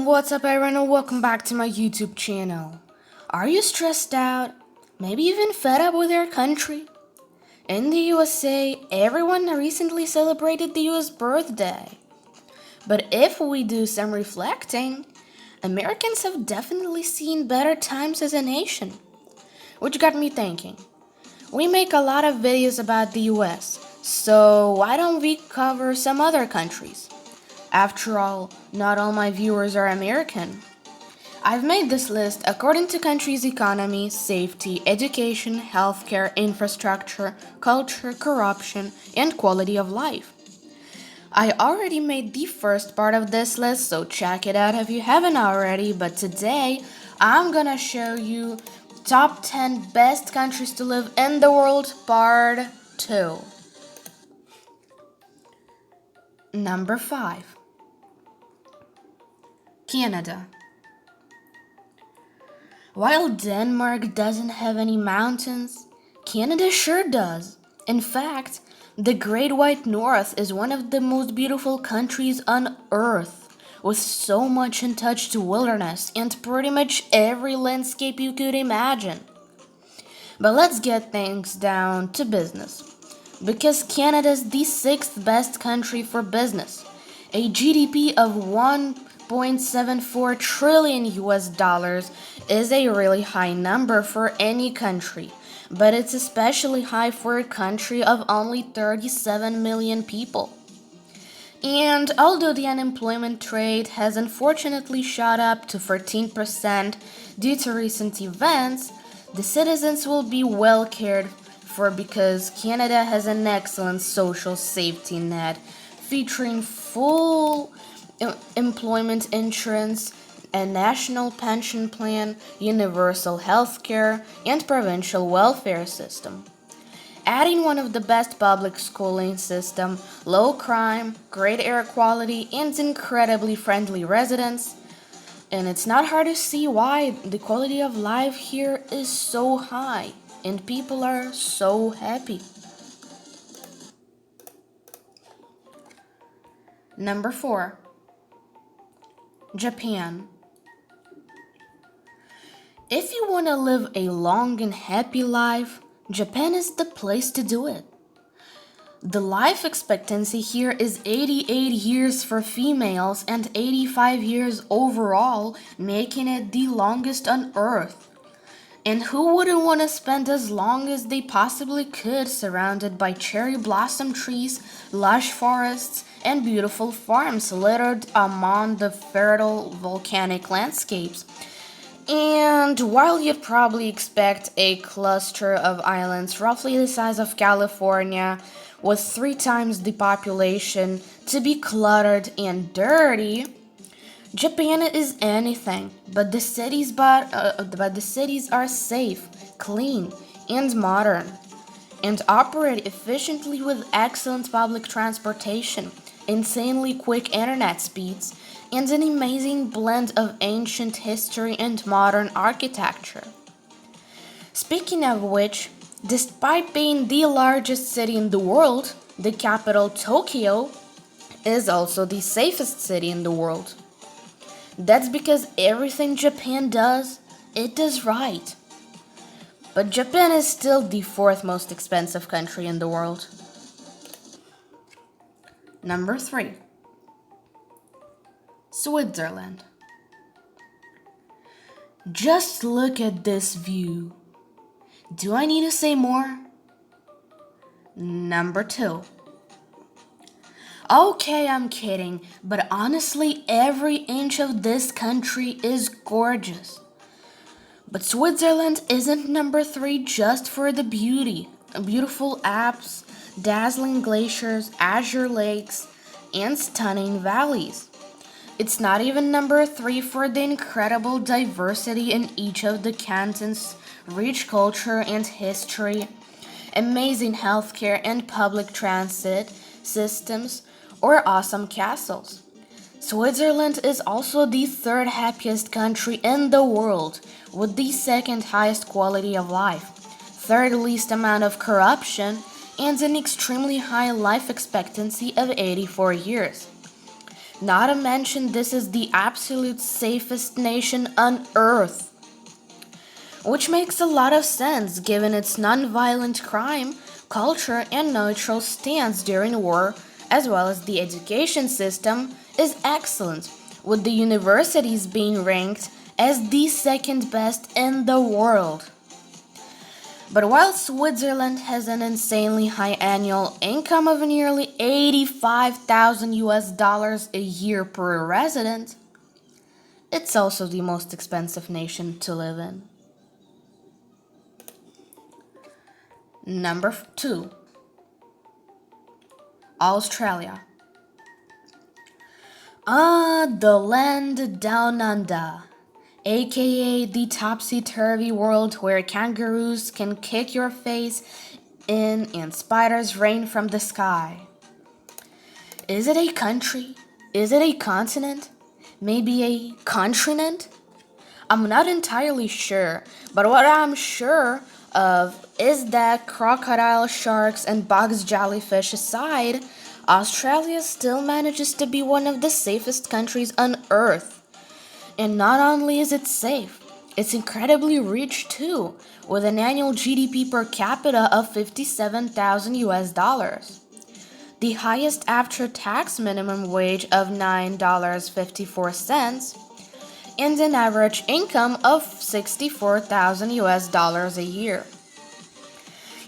What's up everyone and welcome back to my YouTube channel. Are you stressed out? Maybe even fed up with your country? In the USA, everyone recently celebrated the US birthday. But if we do some reflecting, Americans have definitely seen better times as a nation. Which got me thinking. We make a lot of videos about the US, so why don't we cover some other countries? After all, not all my viewers are American. I've made this list according to country's economy, safety, education, healthcare, infrastructure, culture, corruption, and quality of life. I already made the first part of this list, so check it out if you haven't already, but today I'm gonna show you top 10 best countries to live in the world, part 2. Number 5. Canada. While Denmark doesn't have any mountains, Canada sure does. In fact, the Great White North is one of the most beautiful countries on Earth, with so much untouched wilderness and pretty much every landscape you could imagine. But let's get things down to business, because Canada's the 6th best country for business, a GDP of 1.74 trillion US dollars is a really high number for any country, but it's especially high for a country of only 37 million people. And although the unemployment rate has unfortunately shot up to 14% due to recent events, the citizens will be well cared for because Canada has an excellent social safety net featuring full employment insurance, a national pension plan, universal health care, and provincial welfare system. Adding one of the best public schooling system, low crime, great air quality, and incredibly friendly residents, and it's not hard to see why the quality of life here is so high and people are so happy. Number 4. Japan. If you want to live a long and happy life, Japan is the place to do it. The life expectancy here is 88 years for females and 85 years overall, making it the longest on Earth. And who wouldn't want to spend as long as they possibly could surrounded by cherry blossom trees, lush forests, and beautiful farms littered among the fertile volcanic landscapes? And while you'd probably expect a cluster of islands roughly the size of California, with 3 times the population, to be cluttered and dirty, Japan is anything but the cities, but the cities are safe, clean, and modern, and operate efficiently with excellent public transportation, insanely quick internet speeds, and an amazing blend of ancient history and modern architecture. Speaking of which, despite being the largest city in the world, the capital Tokyo is also the safest city in the world. That's because everything Japan does, it does right. But Japan is still the 4th most expensive country in the world. Number 3. Switzerland. Just look at this view. Do I need to say more? Number 2. Okay, I'm kidding, but honestly, every inch of this country is gorgeous. But Switzerland isn't number 3 just for the beauty, beautiful Alps, dazzling glaciers, azure lakes, and stunning valleys. It's not even number 3 for the incredible diversity in each of the cantons, rich culture and history, amazing healthcare and public transit systems, or awesome castles. Switzerland is also the 3rd happiest country in the world, with the 2nd highest quality of life, 3rd least amount of corruption, and an extremely high life expectancy of 84 years. Not to mention, this is the absolute safest nation on earth. Which makes a lot of sense given its non-violent crime, culture, and neutral stance during war, as well as the education system is excellent, with the universities being ranked as the second best in the world. But while Switzerland has an insanely high annual income of nearly 85,000 US dollars a year per resident, it's also the most expensive nation to live in. Number 2. Australia. The land down under, aka the topsy-turvy world where kangaroos can kick your face in and spiders rain from the sky. Is it a country? Is it a continent? Maybe a continent? I'm not entirely sure, but what I'm sure of is that crocodile, sharks, and box jellyfish aside, Australia still manages to be one of the safest countries on Earth. And not only is it safe, it's incredibly rich too, with an annual GDP per capita of 57,000 US dollars. The highest after tax minimum wage of $9.54 and an average income of 64,000 US dollars a year.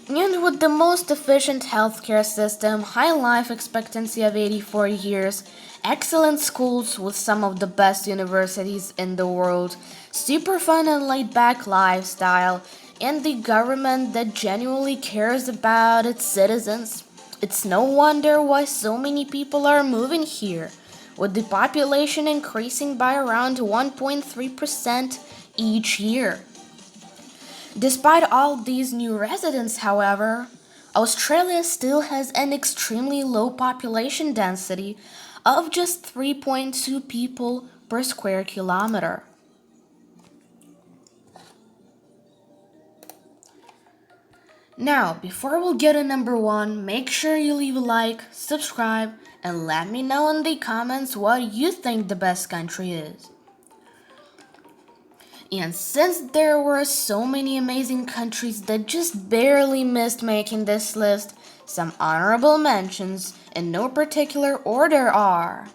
And with the most efficient healthcare system, high life expectancy of 84 years, excellent schools with some of the best universities in the world, super fun and laid back lifestyle, and the government that genuinely cares about its citizens, it's no wonder why so many people are moving here, with the population increasing by around 1.3% each year. Despite all these new residents, however, Australia still has an extremely low population density of just 3.2 people per square kilometer. Now, before we'll get to number 1, make sure you leave a like, subscribe, and let me know in the comments what you think the best country is. And since there were so many amazing countries that just barely missed making this list, some honorable mentions in no particular order are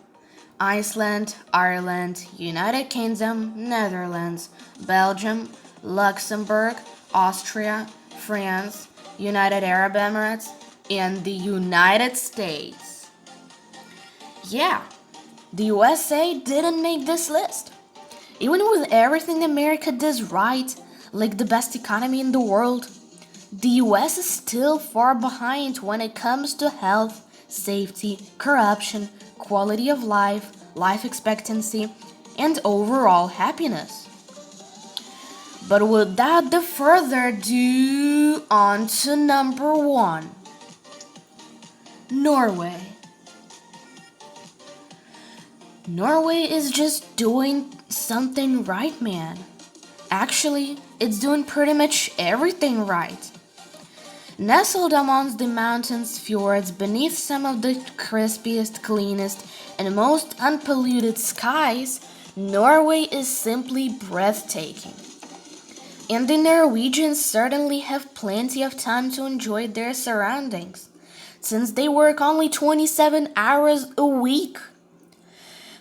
Iceland, Ireland, United Kingdom, Netherlands, Belgium, Luxembourg, Austria, France, United Arab Emirates, and the United States. Yeah, the USA didn't make this list. Even with everything America does right, like the best economy in the world, the US is still far behind when it comes to health, safety, corruption, quality of life, life expectancy, and overall happiness. But without the further ado, on to number 1. Norway. Norway is just doing something right, man. Actually, it's doing pretty much everything right. Nestled amongst the mountains, fjords, beneath some of the crispiest, cleanest, and most unpolluted skies, Norway is simply breathtaking. And the Norwegians certainly have plenty of time to enjoy their surroundings, since they work only 27 hours a week.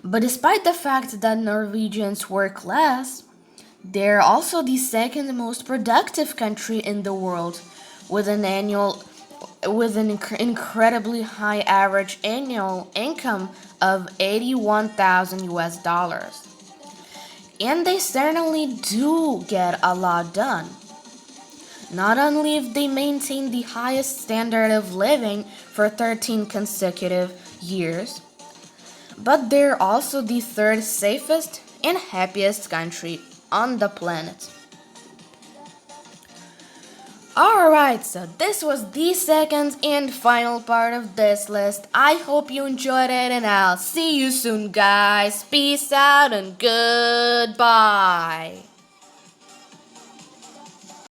But despite the fact that Norwegians work less, they're also the second most productive country in the world, with an incredibly high average annual income of 81,000 US dollars. And they certainly do get a lot done. Not only if they maintain the highest standard of living for 13 consecutive years, but they're also the third safest and happiest country on the planet. Alright, so this was the second and final part of this list. I hope you enjoyed it, and I'll see you soon, guys. Peace out and goodbye.